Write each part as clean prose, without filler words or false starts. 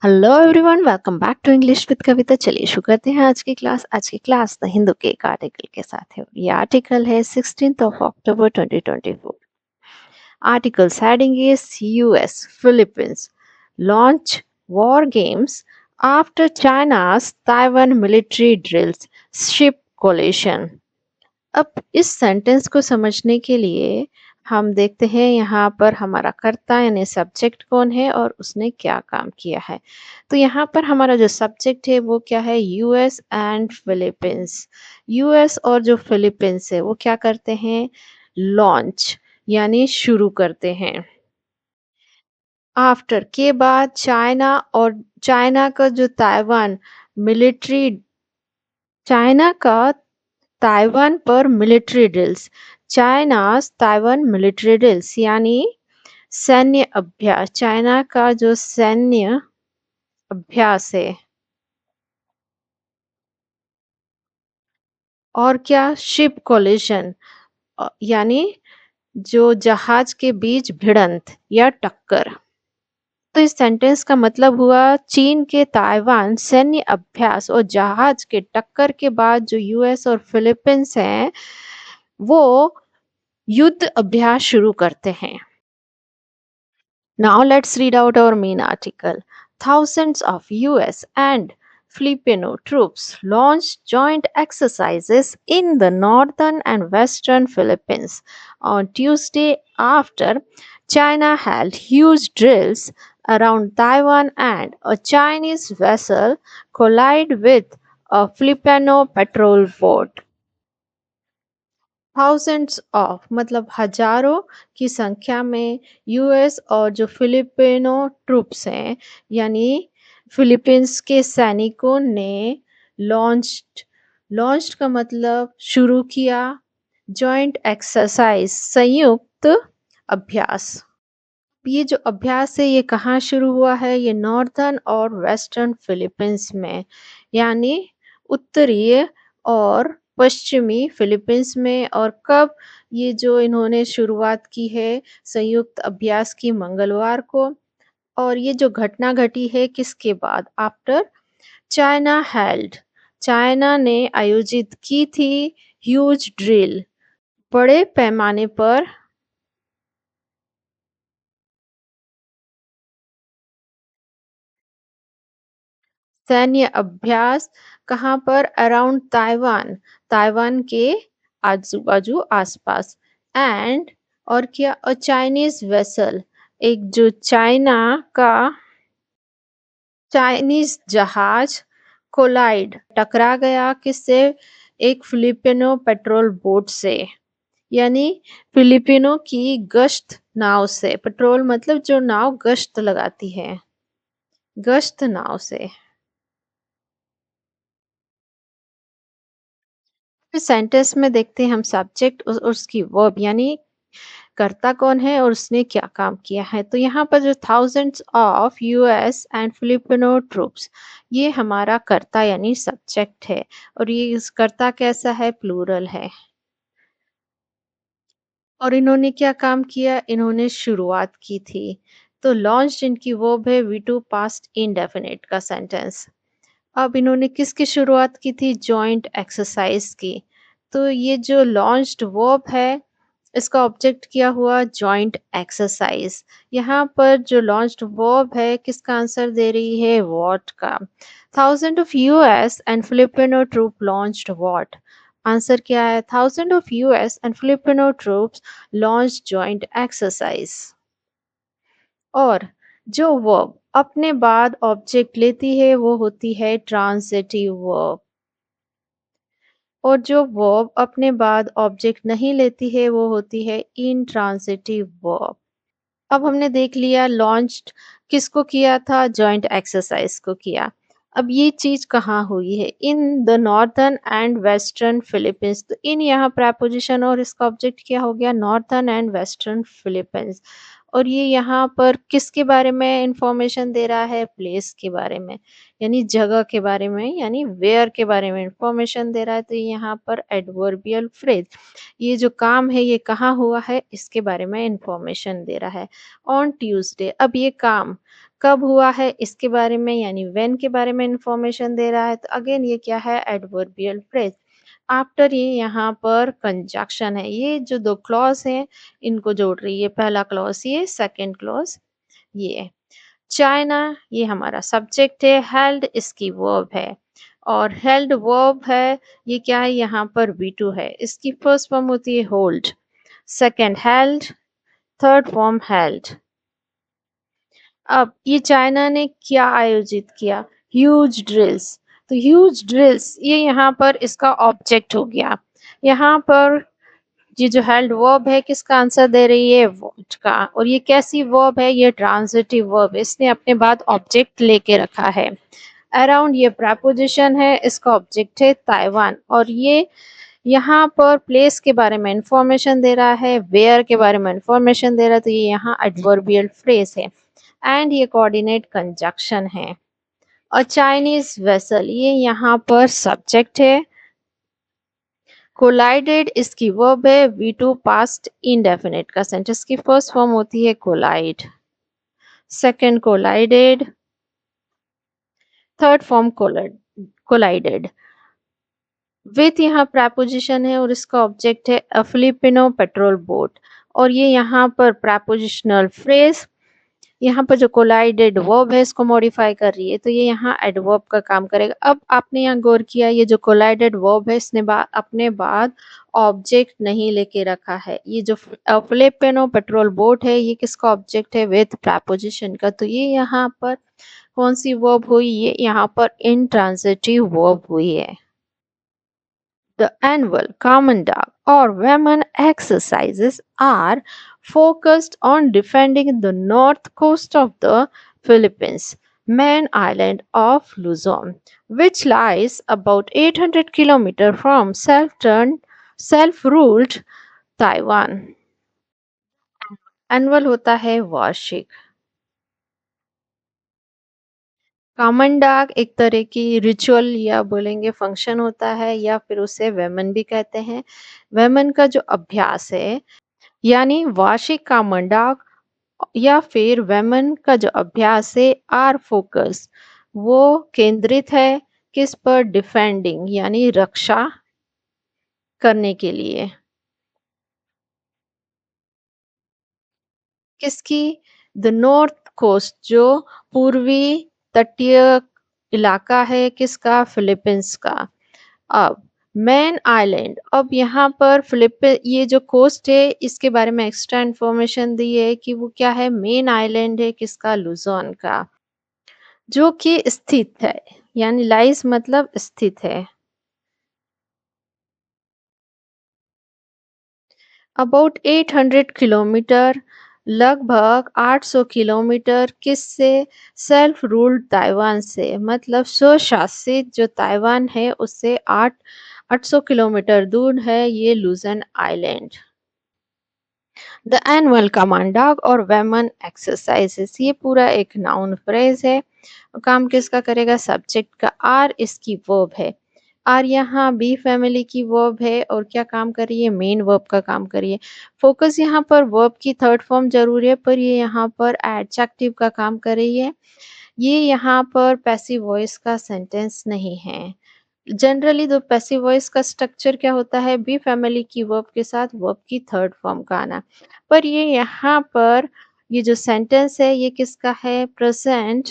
Hello everyone, welcome back to English with Kavita. चलिए शुरू करते हैं आज की क्लास द हिंदू के एक आर्टिकल के साथ है। ये आर्टिकल है 16 अक्टूबर 2024। Article's heading is US Philippines launch war games after China's Taiwan military drills ship coalition। अब इस सेंटेंस को समझने के लिए हम देखते हैं यहाँ पर हमारा कर्ता यानी सब्जेक्ट कौन है और उसने क्या काम किया है। तो यहाँ पर हमारा जो सब्जेक्ट है वो क्या है, यूएस एंड फिलीपींस। यूएस और जो फिलीपींस है वो क्या करते हैं, लॉन्च यानी शुरू करते हैं। आफ्टर के बाद चाइना और चाइना का जो ताइवान मिलिट्री चाइना का ताइवान पर military drills, China's Taiwan military drills यानी सैन्य अभ्यास, चाइना का जो सैन्य अभ्यास है। और क्या, शिप कोलिशन यानी जो जहाज के बीच भिड़ंत या टक्कर। तो इस सेंटेंस का मतलब हुआ, चीन के ताइवान सैन्य अभ्यास और जहाज के टक्कर के बाद जो यूएस और फिलीपींस हैं वो युद्ध अभ्यास शुरू करते हैं। Now let's read out our main article. Thousands of US and Filipino troops launched joint exercises in the northern and western Philippines on Tuesday after China held huge drills around Taiwan and a Chinese vessel collided with a Filipino patrol boat. Thousands of मतलब हजारों की संख्या में US और जो Filipino troops हैं यानी Philippines के सैनिकों ने लॉन्च्ड लॉन्च्ड का मतलब शुरू किया, जॉइंट एक्सरसाइज संयुक्त अभ्यास। ये जो अभ्यास है ये कहाँ शुरू हुआ है, ये नॉर्थर्न और वेस्टर्न फिलीपींस में यानी उत्तरीय और पश्चिमी फिलीपींस में। और कब ये जो इन्होंने शुरुआत की है संयुक्त अभ्यास की, मंगलवार को। और ये जो घटना घटी है किसके बाद, आफ्टर चाइना हेल्ड, चाइना ने आयोजित की थी ह्यूज ड्रिल, बड़े पैमाने पर सैन्य अभ्यास। कहाँ पर, अराउंड ताइवान, ताइवान के आजू बाजू आसपास। एंड और क्या, अ चाइनीज वेसल, एक जो चाइना का चाइनीज जहाज, कोलाइड टकरा गया किससे, एक फिलिपिनो पेट्रोल बोट से यानी फिलिपिनो की गश्त नाव से। पेट्रोल मतलब जो नाव गश्त लगाती है, गश्त नाव से। फिर सेंटेंस में देखते हैं हम सब्जेक्ट और उसकी वर्ब यानी कर्ता कौन है और उसने क्या काम किया है। तो यहाँ पर जो thousands of US and Filipino troops, ये हमारा कर्ता यानी सब्जेक्ट है। और ये इस कर्ता कैसा है, प्लूरल है। और इन्होंने क्या काम किया, इन्होंने शुरुआत की थी। तो लॉन्च इनकी वर्ब है वी टू पास्ट इंडेफिनिट का सेंटेंस। अब इन्होंने किसकी शुरुआत की थी, जॉइंट एक्सरसाइज की। तो ये जो लॉन्च्ड वर्ब है इसका ऑब्जेक्ट क्या हुआ, जॉइंट एक्सरसाइज। यहाँ पर जो लॉन्च्ड वर्ब है किसका आंसर दे रही है, व्हाट का। Thousand of US and Filipino troop launched what, answer क्या है, thousand of US and Filipino troops launch joint exercise. और जो वर्ब अपने बाद ऑब्जेक्ट लेती है वो होती है ट्रांजिटिव वर्ब। और जो वर्ब अपने बाद ऑब्जेक्ट नहीं लेती है वो होती है इनट्रांजिटिव वर्ब। अब हमने देख लिया लॉन्च्ड किसको किया था, जॉइंट एक्सरसाइज को किया। अब ये चीज कहाँ हुई है, in the northern and western Philippines. तो इन यहाँ प्रपोजिशन और इसका ऑब्जेक्ट क्या हो गया, नॉर्थर्न एंड वेस्टर्न फिलीपींस। और ये यहाँ पर किसके बारे में इंफॉर्मेशन दे रहा है, प्लेस के बारे में यानी जगह के बारे में यानी वेयर के बारे में इंफॉर्मेशन दे रहा है। तो यहाँ पर एडवर्बियल फ्रेज, ये जो काम है ये कहाँ हुआ है इसके बारे में इंफॉर्मेशन दे रहा है। ऑन ट्यूसडे, अब ये काम कब हुआ है इसके बारे में यानी व्हेन के बारे में इंफॉर्मेशन दे रहा है। तो अगेन ये क्या है एडवर्बियल फ्रेज। आफ्टर ये यहाँ पर कंजक्शन है। ये जो 2 क्लॉज़ हैं इनको जोड़ रही है। पहला क्लॉज़ ये, सेकंड क्लॉज़ ये। चाइना ये हमारा सब्जेक्ट है, हेल्ड इसकी वर्ब है और हेल्ड वर्ब है, ये क्या है यहाँ पर वी2 है। इसकी फर्स्ट फॉर्म होती है hold, second held, third form held. अब ये चाइना ने क्या आयोजित किया? Huge drills. तो ह्यूज ड्रिल्स ये यहाँ पर इसका ऑब्जेक्ट हो गया। यहाँ पर ये जो हेल्ड वर्ब है किसका आंसर दे रही है? वॉट का। और ये कैसी वर्ब है? ये ट्रांजिटिव वर्ब। इसने अपने बाद ऑब्जेक्ट लेके रखा है। अराउंड ये प्रपोजिशन है, इसका ऑब्जेक्ट है ताइवान और ये यहाँ पर प्लेस के बारे में इंफॉर्मेशन दे रहा है, वेयर के बारे में इंफॉर्मेशन दे रहा है। तो ये यहाँ एडवर्बियल फ्रेज है एंड ये कोऑर्डिनेट कंजक्शन है। और चाइनीज वेसल ये यहाँ पर सब्जेक्ट है। कोलाइडेड इसकी वर्ब है। वी2 पास्ट इंडेफिनिट का सेंटेंस की फर्स्ट फॉर्म होती है collide, second collided, third form collided. With यहाँ प्रपोजिशन है और इसका ऑब्जेक्ट है अ फिलिपिनो पेट्रोल बोट। और ये यहाँ पर प्रपोजिशनल फ्रेज यहाँ पर जो कोलाइडेड वर्ब है इसको मॉडिफाई कर रही है। तो ये यहाँ एडवर्ब का काम करेगा। अब आपने यहाँ गौर किया ये जो कोलाइडेड वर्ब है इसने अपने बाद ऑब्जेक्ट नहीं लेके रखा है। ये जो फिलिपिनो पेट्रोल बोट है ये किसका ऑब्जेक्ट है? विथ प्रपोजिशन का। तो ये यहाँ पर कौन सी वर्ब हुई? ये यहाँ पर इंट्रांजिटिव वर्ब हुई है। The annual Commandant or Women exercises are focused on defending the north coast of the Philippines, main island of Luzon, which lies about 800 kilometers from self-ruled Taiwan. Annual होता है वार्षिक। Common डाक एक तरह की ritual या बोलेंगे फंक्शन होता है या फिर उसे वेमन भी कहते हैं। वेमन का जो अभ्यास है यानी वार्षिक कॉमन डाक या फिर वेमन का जो अभ्यास है आर फोकस वो केंद्रित है किस पर? डिफेंडिंग यानी रक्षा करने के लिए। किसकी? द नॉर्थ कोस्ट जो पूर्वी तटीय इलाका है किसका? फिलीपींस का। अब मैन आइलैंड। अब यहाँ पर फिलिपीन ये जो कोस्ट है इसके बारे में एक्स्ट्रा इंफॉर्मेशन दी है कि वो क्या है? मेन आइलैंड है किसका? लुजोन का, जो कि स्थित है यानी लाइस मतलब स्थित है। अबाउट 800 किलोमीटर, लगभग 800 किलोमीटर किससे? सेल्फ रूल्ड ताइवान से, मतलब स्वशासित जो ताइवान है उससे 800 किलोमीटर दूर है ये Luzon island. The annual Kamandag और वेमन एक्सरसाइजेस ये पूरा एक नाउन फ्रेज है। काम किसका करेगा? सब्जेक्ट का। आर इसकी वर्ब है। आर यहाँ बी फैमिली की वर्ब है और क्या काम कर रही है? मेन वर्ब का काम कर रही है। फोकस यहाँ पर वर्ब की थर्ड फॉर्म जरूरी है पर ये यहाँ पर एडजेक्टिव का काम कर रही है। ये यहाँ पर पैसिव वॉइस का सेंटेंस नहीं है। जनरली तो पैसिव वॉइस का स्ट्रक्चर क्या होता है? बी फैमिली की वर्ब के साथ वर्ब की थर्ड फॉर्म का आना। पर ये यहाँ पर ये जो सेंटेंस है ये किसका है? प्रेजेंट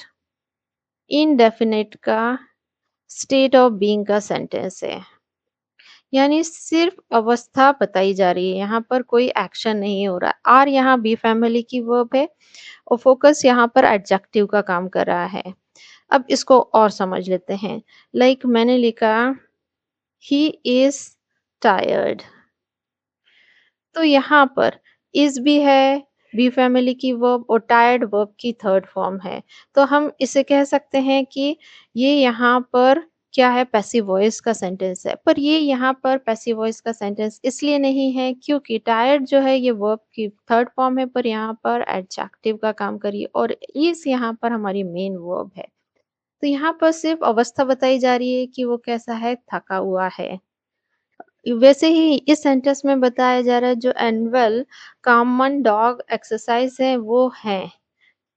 इनडेफिनिट का स्टेट ऑफ बीइंग का सेंटेंस है। यानी सिर्फ अवस्था बताई जा रही है, यहाँ पर कोई एक्शन नहीं हो रहा। आर यहाँ बी फैमिली की वर्ब है और फोकस यहाँ पर एडजेक्टिव का काम कर रहा है। अब इसको और समझ लेते हैं। लाइक मैंने लिखा ही इज टायर्ड। तो यहाँ पर इज भी है बी फैमिली की वर्ब और टायर्ड वर्ब की थर्ड फॉर्म है। तो हम इसे कह सकते हैं कि ये यहाँ पर क्या है? पैसिव वॉइस का सेंटेंस है। पर ये यहाँ पर पैसिव वॉइस का सेंटेंस इसलिए नहीं है क्योंकि टायर्ड जो है ये वर्ब की थर्ड फॉर्म है पर यहाँ पर एडजेक्टिव का काम करिए और इस यहाँ पर हमारी मेन वर्ब है। तो यहाँ पर सिर्फ अवस्था बताई जा रही है कि वो कैसा है? थका हुआ है। वैसे ही इस सेंटेंस में बताया जा रहा है जो एनुअल कॉमन डॉग एक्सरसाइज है वो है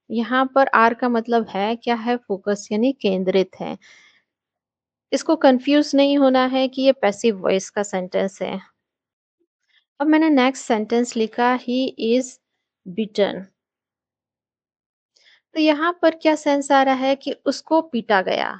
यहाँ पर आर का मतलब है क्या है, फोकस यानी केंद्रित है। इसको कंफ्यूज नहीं होना है कि ये पैसिव वॉइस का सेंटेंस है। अब मैंने नेक्स्ट सेंटेंस लिखा, ही इज बीटन। तो यहाँ पर क्या सेंस आ रहा है कि उसको पीटा गया।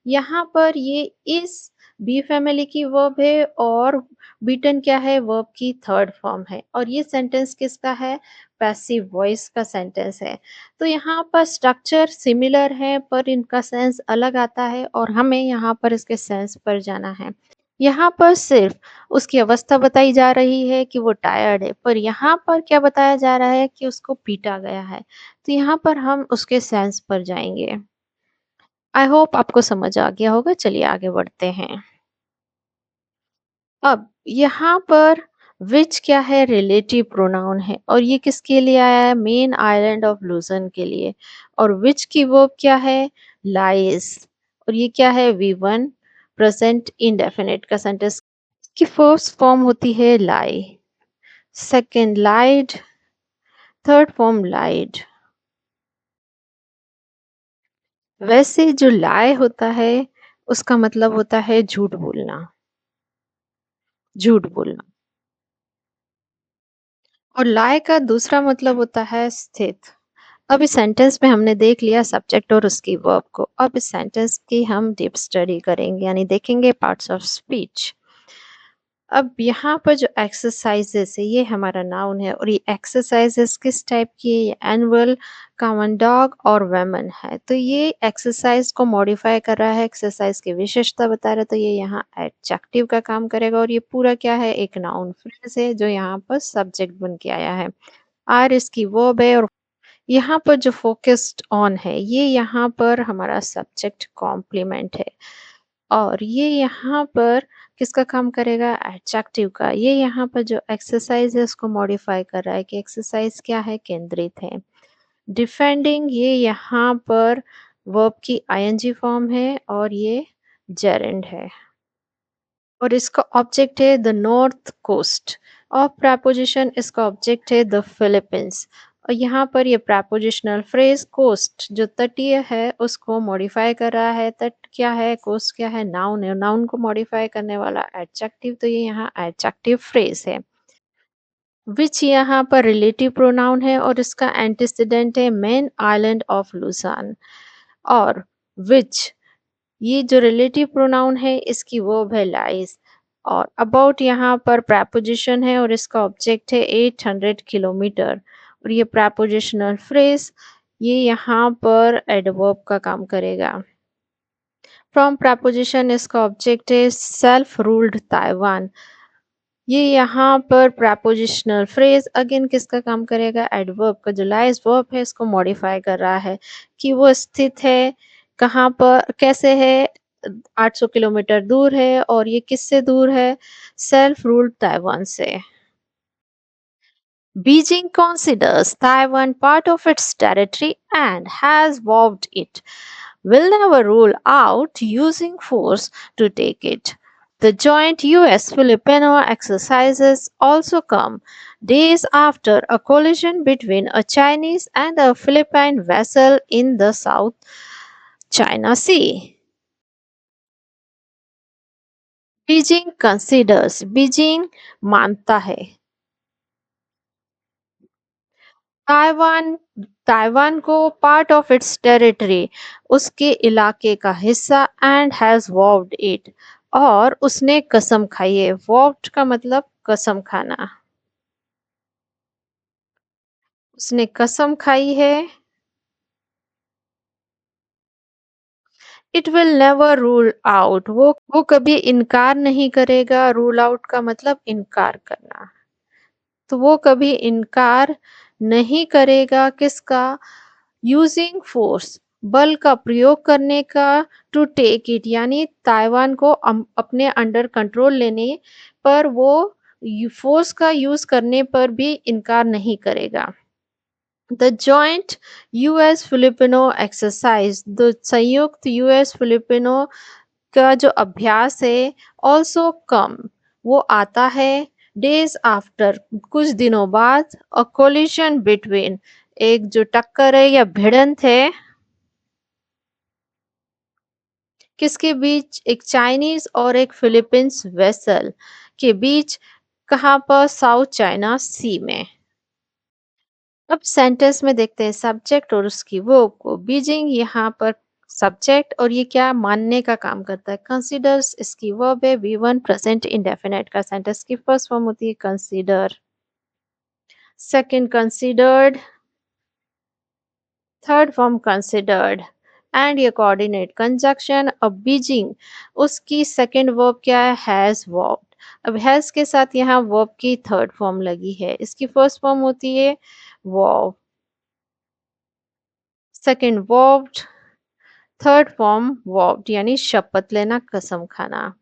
यहाँ पर ये इस बी फैमिली की वर्ब है और बीटन क्या है, वर्ब की थर्ड फॉर्म है और ये सेंटेंस किसका है, पैसिव वॉइस का सेंटेंस है। तो यहाँ पर स्ट्रक्चर सिमिलर है पर इनका सेंस अलग आता है और हमें यहाँ पर इसके सेंस पर जाना है। यहाँ पर सिर्फ उसकी अवस्था बताई जा रही है कि वो टायर्ड है, पर यहाँ पर क्या बताया जा रहा है कि उसको पीटा गया है। तो यहाँ पर हम उसके सेंस पर जाएंगे। आई होप आपको समझ आ गया होगा। चलिए आगे बढ़ते हैं। अब यहाँ पर विच क्या है, रिलेटिव प्रोनाउन है और ये किसके लिए आया है, मेन आइलैंड ऑफ लूजन के लिए। और विच की वर्ब क्या है, लाइज। और ये क्या है, वी वन प्रेजेंट इंडेफिनिट का सेंटेंस। की फर्स्ट फॉर्म होती है लाई, सेकंड लाइड, थर्ड फॉर्म लाइड। वैसे जो लाए होता है उसका मतलब होता है झूठ बोलना, झूठ बोलना। और लाए का दूसरा मतलब होता है स्थित। अब इस सेंटेंस में हमने देख लिया सब्जेक्ट और उसकी वर्ब को। अब इस सेंटेंस की हम डीप स्टडी करेंगे यानी देखेंगे पार्ट्स ऑफ स्पीच। अब यहाँ पर जो एक्सरसाइजेस है ये हमारा नाउन है और ये एक्सरसाइजेस किस टाइप की है, ये एनुअल, कॉमन डॉग और वेमन है। तो ये एक्सरसाइज को मॉडिफाई कर रहा है, एक्सरसाइज की विशेषता बता रहा है, तो ये यहाँ एडजेक्टिव का काम करेगा और ये पूरा क्या है, एक नाउन फ्रेज है जो यहाँ पर सब्जेक्ट बन के आया है। आर इसकी वर्ब है और यहाँ पर जो फोकस्ड ऑन है ये यहाँ पर हमारा सब्जेक्ट कॉम्प्लीमेंट है। और ये यहाँ पर किसका काम करेगा, एडजेक्टिव का। ये यहाँ पर जो एक्सरसाइज है उसको मॉडिफाई कर रहा है कि एक्सरसाइज क्या है, केंद्रित है। डिफेंडिंग ये यहाँ पर वर्ब की आईएनजी फॉर्म है और ये जेरेंड है और इसका ऑब्जेक्ट है द नॉर्थ कोस्ट। और प्रपोजिशन इसका ऑब्जेक्ट है द फिलीपींस। और यहाँ पर ये प्रपोजिशनल फ्रेज कोस्ट जो तटीय है उसको मॉडिफाई कर रहा है। तट क्या है, कोस्ट क्या है, नाउन है, नाउन को मॉडिफाई करने वाला एडजेक्टिव, तो ये यहाँ एडजेक्टिव फ्रेज है। विच यहाँ पर रिलेटिव प्रोनाउन है और इसका एंटीसीडेंट है मेन आइलैंड ऑफ लुसान। और विच ये जो रिलेटिव प्रोनाउन है इसकी वर्ब है लाइज। और अबाउट यहाँ पर प्रपोजिशन है और इसका ऑब्जेक्ट है 800 किलोमीटर। और ये प्रपोजिशनल फ्रेज ये यहाँ पर एडवर्ब का काम करेगा। फ्रॉम प्रपोजिशन इसका ऑब्जेक्ट है सेल्फ रूल्ड ताइवान। ये यहाँ पर प्रपोजिशनल फ्रेज अगेन किसका काम करेगा, एडवर्ब का। जो लाइज वर्ब है इसको मॉडिफाई कर रहा है कि वो स्थित है कहाँ पर, कैसे है, 800 किलोमीटर दूर है। और ये किससे दूर है, सेल्फ रूल्ड ताइवान से। Beijing considers Taiwan part of its territory and has vowed it will never rule out using force to take it. The joint US Filipino exercises also come days after a collision between a Chinese and a Philippine vessel in the South China Sea. Beijing मानता है Taiwan Taiwan को part of its territory, उसके इलाके का हिस्सा, and has वॉव्ड it और उसने कसम खाई है। वॉव्ड का मतलब कसम खाना, उसने कसम खाई है। It will never rule out, वो कभी इनकार नहीं करेगा। रूल आउट का मतलब इनकार करना, तो वो कभी इनकार नहीं करेगा किसका, यूजिंग फोर्स बल का प्रयोग करने का, टू टेक इट यानी ताइवान को अपने अंडर कंट्रोल लेने पर वो फोर्स का यूज करने पर भी इनकार नहीं करेगा। The joint US Filipino exercise, the संयुक्त यूएस फिलिपिनो का जो अभ्यास है, ऑल्सो कम वो आता है, डेज आफ्टर कुछ दिनों बाद, अ कोलिशन बिटवीन एक जो टक्कर है या भिड़ंत है किसके बीच? एक चाइनीज और एक फिलीपींस वेसल के बीच। कहाँ पर? साउथ चाइना सी में। अब सेंटेंस में देखते हैं सब्जेक्ट और उसकी वर्ब को। बीजिंग यहाँ पर सब्जेक्ट और ये क्या मानने का काम करता है। कंसीडर्स इसकी वर्ब है। वी वन प्रेजेंट इंडेफिनेट का सेंटेंस की फर्स्ट फॉर्म होती है consider, second considered, third form considered and ये कोऑर्डिनेट कंजक्शन। अब बीजिंग उसकी सेकंड वर्ब क्या है? हैज वर्ब्ड। अब हैज के साथ यहाँ वर्ब की थर्ड फॉर्म लगी है। इसकी फर्स्ट फॉर्म होती है वर्ब, सेकंड वर्ब्ड, थर्ड फॉर्म वर्ब्ड यानी शपथ लेना, कसम खाना।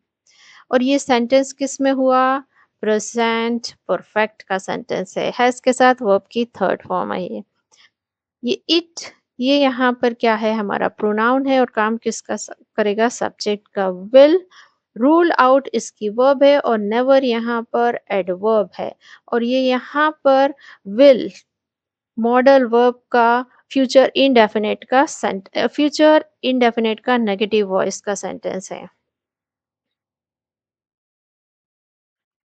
और ये सेंटेंस किस में हुआ? प्रेजेंट परफेक्ट का सेंटेंस है। हैज के साथ वर्ब की थर्ड फॉर्म है ये इट। ये यहाँ पर क्या है? हमारा प्रोनाउन है और काम किसका करेगा? सब्जेक्ट का। विल रूल आउट इसकी वर्ब है और नेवर यहाँ पर एडवर्ब है। और ये यहाँ पर विल मॉडल वर्ब का फ्यूचर इनडेफिनेट का नेगेटिव वॉइस का सेंटेंस है।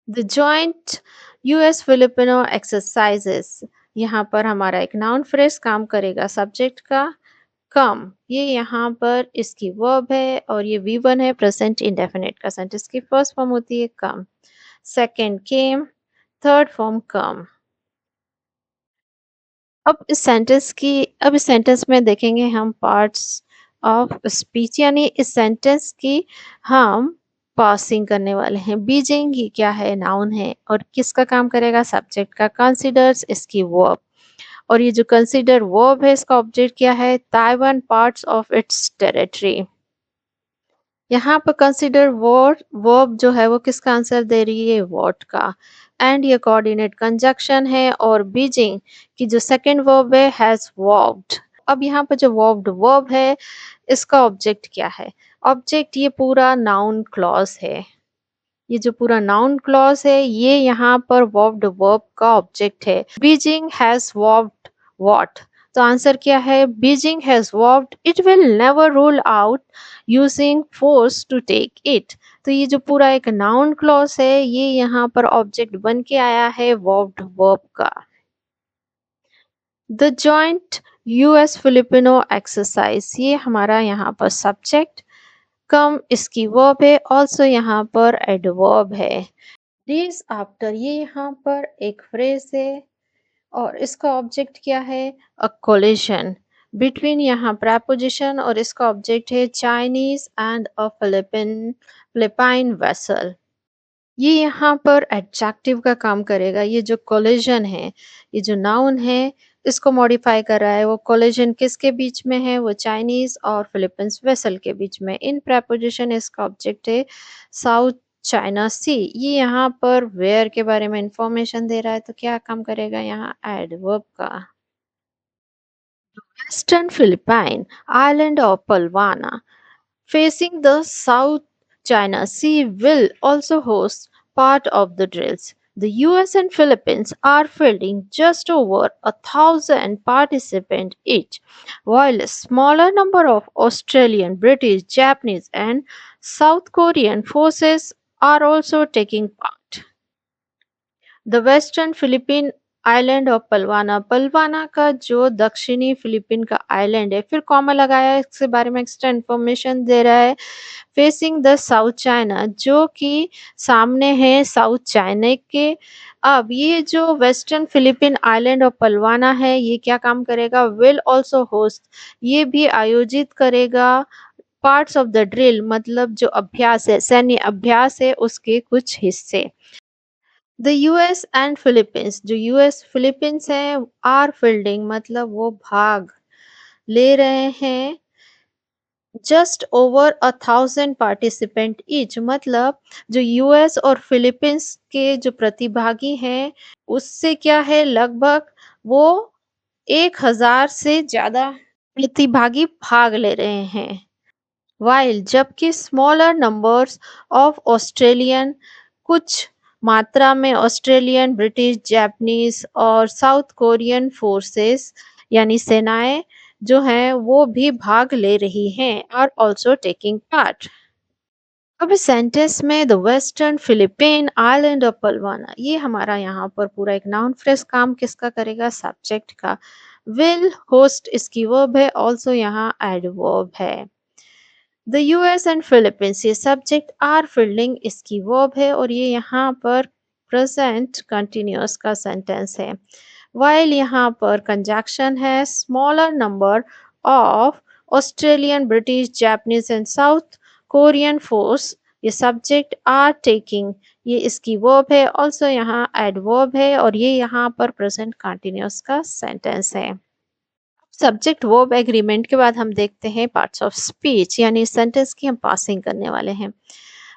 The joint US Filipino exercises. यहाँ पर हमारा एक नाउन फ्रेज काम करेगा सब्जेक्ट का। कम ये यहाँ पर इसकी वर्ब है और ये वी वन है प्रेजेंट इंडेफिनिट का सेंटेंस की फर्स्ट फॉर्म होती है कम, सेकंड केम, थर्ड फॉर्म कम। अब इस सेंटेंस में देखेंगे हम पार्ट्स ऑफ स्पीच यानी इस सेंटेंस की हम पासिंग करने वाले हैं। बीजिंग ये क्या है? नाउन है और किसका काम करेगा? सब्जेक्ट का। कंसीडर्स इसकी वर्ब और ये जो कंसीडर वर्ब है इसका ऑब्जेक्ट क्या है? Taiwan parts of its territory. यहाँ पर कंसीडर वर्ब जो है वो किसका आंसर दे रही है? व्हाट का। एंड ये कोऑर्डिनेट कंजक्शन है और बीजिंग की जो सेकंड वर्ब है हैज वर्ब्ड। अब यहाँ पर जो वर्ब्ड वर्ब है इसका ऑब्जेक्ट क्या है? ऑब्जेक्ट ये पूरा नाउन क्लॉज है। ये जो पूरा नाउन क्लॉज है ये यहाँ पर वर्ब्ड वर्ब का ऑब्जेक्ट है। बीजिंग हैज वर्ब्ड व्हाट। तो आंसर क्या है? बीजिंग हैज वर्ब्ड it will never rule out using force to take it. तो ये जो पूरा एक नाउन क्लॉज है ये यहाँ पर ऑब्जेक्ट बन के आया है वर्ब्ड वर्ब का। The joint US Filipino exercise ये हमारा यहाँ पर सब्जेक्ट, कम इसकी वर्ब है, ऑल्सो यहाँ पर एडवर्ब है। डेज आफ्टर ये यहाँ पर एक फ्रेज है और इसका ऑब्जेक्ट क्या है? अ कोलिशन बिटवीन यहाँ प्रेपोजिशन और इसका ऑब्जेक्ट है Chinese and a Philippine vessel. ये यहाँ पर एडजेक्टिव का काम करेगा। ये जो कोलिजन है ये जो नाउन है इसको मॉडिफाई कर रहा है। वो कोलिजन किसके बीच में है? वो चाइनीज और फिलीपींस वेसल के बीच में। इन प्रेपोजिशन इसका ऑब्जेक्ट है साउथ चाइना सी। ये यहाँ पर वेयर के बारे में इंफॉर्मेशन दे रहा है तो क्या काम करेगा यहाँ? एडवर्ब का। Western Philippine island of Palawan facing the South China Sea will also host part of the drills. The US and Philippines are fielding just over 1,000 participants each, while a smaller number of Australian, British, Japanese, and South Korean forces are also taking part. The western Philippine island of Palawan. Palawan का जो दक्षिणी Philippine का island है, फिर comma लगाया, इसके बारे में एक्स्ट्रा इन्फॉर्मेशन दे रहा है। फेसिंग द साउथ चाइना जो कि सामने है साउथ चाइना के। अब ये जो वेस्टर्न फिलिपीन आइलैंड ऑफ पलवाना है ये क्या काम करेगा? विल ऑल्सो होस्ट ये भी आयोजित करेगा पार्ट्स ऑफ द ड्रिल मतलब जो अभ्यास है, सैन्य अभ्यास है उसके कुछ हिस्से। द यूएस एंड फिलीपींस जो यूएस फिलीपींस है आर फील्डिंग मतलब वो भाग ले रहे हैं जस्ट ओवर 1,000 पार्टिसिपेंट ईच मतलब जो यूएस और फिलीपींस के जो प्रतिभागी हैं उससे क्या है लगभग वो 1,000 से ज्यादा प्रतिभागी भाग ले रहे हैं। वाइल जबकि स्मॉलर नंबर्स ऑफ ऑस्ट्रेलियन कुछ मात्रा में ऑस्ट्रेलियन, ब्रिटिश, जापानीज और साउथ कोरियन फोर्सेस यानी सेनाएं जो हैं वो भी भाग ले रही हैं, आर ऑल्सो टेकिंग पार्ट। अब इस सेंटेंस में the western Philippine island of Palawan, ये हमारा यहाँ पर पूरा एक नाउन फ्रेज काम किसका करेगा, सब्जेक्ट का। विल होस्ट इसकी वर्ब है, ऑल्सो यहाँ एडवर्ब है। द यूएस एंड फिलीपींस, ये सब्जेक्ट, आर फील्डिंग इसकी वर्ब है और ये यहाँ पर प्रेजेंट कंटिन्यूअस का सेंटेंस है। वाइल यहाँ पर कंजक्शन है, smaller number of Australian, British, Japanese and south Korean force, ये सब्जेक्ट, आर टेकिंग ये इसकी वर्ब है, ऑल्सो यहाँ एडवर्ब है और ये यहाँ पर प्रेजेंट कंटिन्यूअस का सेंटेंस है। सब्जेक्ट वर्ब एग्रीमेंट के बाद हम देखते हैं पार्ट्स ऑफ स्पीच, यानी सेंटेंस की हम पासिंग करने वाले हैं।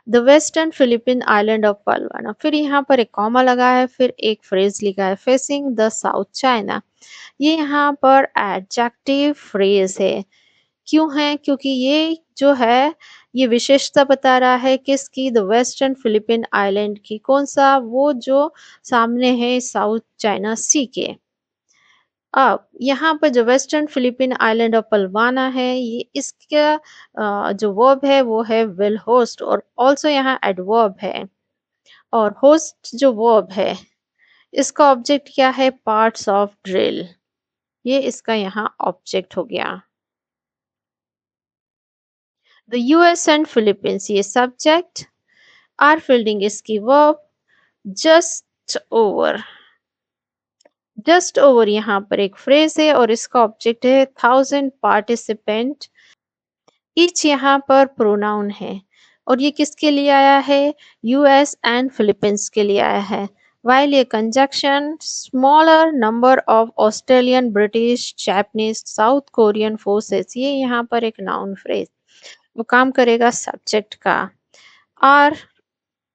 The western Philippine island of Palawan, फिर यहाँ पर एक कॉमा लगा है, फिर एक फ्रेज लिखा है फेसिंग द साउथ चाइना। ये यहाँ पर एडजेक्टिव फ्रेज है। क्यों है? क्योंकि ये जो है ये विशेषता बता रहा है किसकी, द वेस्टर्न फिलिपिन आइलैंड की। कौन सा? वो जो सामने है साउथ चाइना सी के। अब यहाँ पर जो वेस्टर्न फिलिपिन आइलैंड ऑफ पलवाना है, ये इसका जो वर्ब है वो है विल होस्ट और ऑल्सो यहाँ एडवर्ब है। और होस्ट जो वर्ब है इसका ऑब्जेक्ट क्या है, पार्ट्स ऑफ ड्रिल, ये इसका यहाँ ऑब्जेक्ट हो गया। द यूएस एंड फिलीपींस, ये सब्जेक्ट, आर फील्डिंग इसकी verb, just over, just over यहाँ पर एक फ्रेज है और इसका ऑब्जेक्ट है थाउजेंड पार्टिसिपेंट। ईच यहाँ पर प्रोनाउन है और ये किसके लिए आया है, यूएस एंड फिलीपींस के लिए आया है। वाइल ये conjunction smaller number of Australian, British, Japanese, south Korean forces, ये यहाँ पर एक नाउन फ्रेज, वो काम करेगा सब्जेक्ट का। आर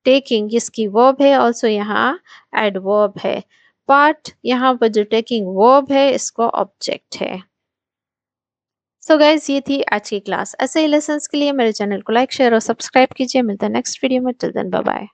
टेकिंग इसकी वर्ब है, ऑल्सो यहाँ एडवर्ब है। पार्ट यहाँ पर जो टेकिंग वर्ब है इसको ऑब्जेक्ट है। सो गाइज ये थी आज की क्लास। ऐसे ही लेसन्स के लिए मेरे चैनल को लाइक, शेयर और सब्सक्राइब कीजिए। मिलता है नेक्स्ट वीडियो में। Till then bye bye.